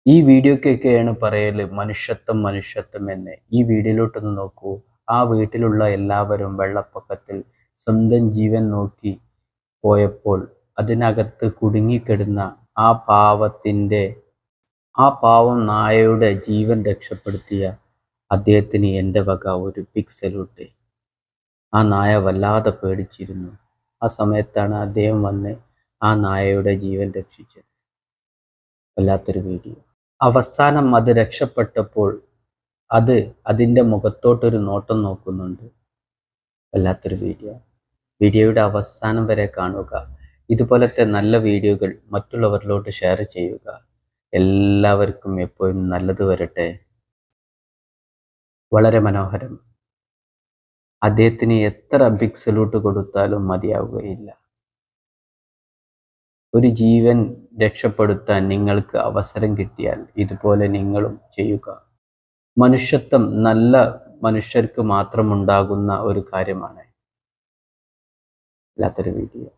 ഈ വീഡിയോക്കൊക്കെയാണ് പറയല് മനുഷ്യത്വം മനുഷ്യത്വം എന്ന്. ഈ വീഡിയോയിലോട്ടൊന്ന് നോക്കൂ. ആ വീട്ടിലുള്ള എല്ലാവരും വെള്ളപ്പൊക്കത്തിൽ സ്വന്തം ജീവൻ നോക്കി പോയപ്പോൾ അതിനകത്ത് കുടുങ്ങിക്കിടന്ന ആ പാവം നായയുടെ ജീവൻ രക്ഷപ്പെടുത്തിയ അദ്ദേഹത്തിന് എൻ്റെ വക ഒരു ബിഗ് സല്യൂട്ട്. ആ നായ വല്ലാതെ പേടിച്ചിരുന്നു. ആ സമയത്താണ് അദ്ദേഹം വന്ന് ആ നായയുടെ ജീവൻ രക്ഷിച്ചത്. വല്ലാത്തൊരു വീഡിയോ. അവസാനം അത് രക്ഷപ്പെട്ടപ്പോൾ അത് അതിൻ്റെ മുഖത്തോട്ടൊരു നോട്ടം നോക്കുന്നുണ്ട്. വല്ലാത്തൊരു വീഡിയോ. വീഡിയോയുടെ അവസാനം വരെ കാണുക. ഇതുപോലത്തെ നല്ല വീഡിയോകൾ മറ്റുള്ളവരിലോട്ട് ഷെയർ ചെയ്യുക. എല്ലാവർക്കും എപ്പോഴും നല്ലത് വരട്ടെ. വളരെ മനോഹരം. അദ്ദേഹത്തിന് എത്ര ബിഗ് സല്യൂട്ട് കൊടുത്താലും മതിയാവുകയില്ല. ഒരു ജീവൻ രക്ഷപ്പെടുത്താൻ നിങ്ങൾക്ക് അവസരം കിട്ടിയാൽ ഇതുപോലെ നിങ്ങളും ചെയ്യുക. മനുഷ്യത്വം നല്ല മനുഷ്യർക്ക് മാത്രമുണ്ടാകുന്ന ഒരു കാര്യമാണ്. വല്ലാത്തൊരു വീഡിയോ.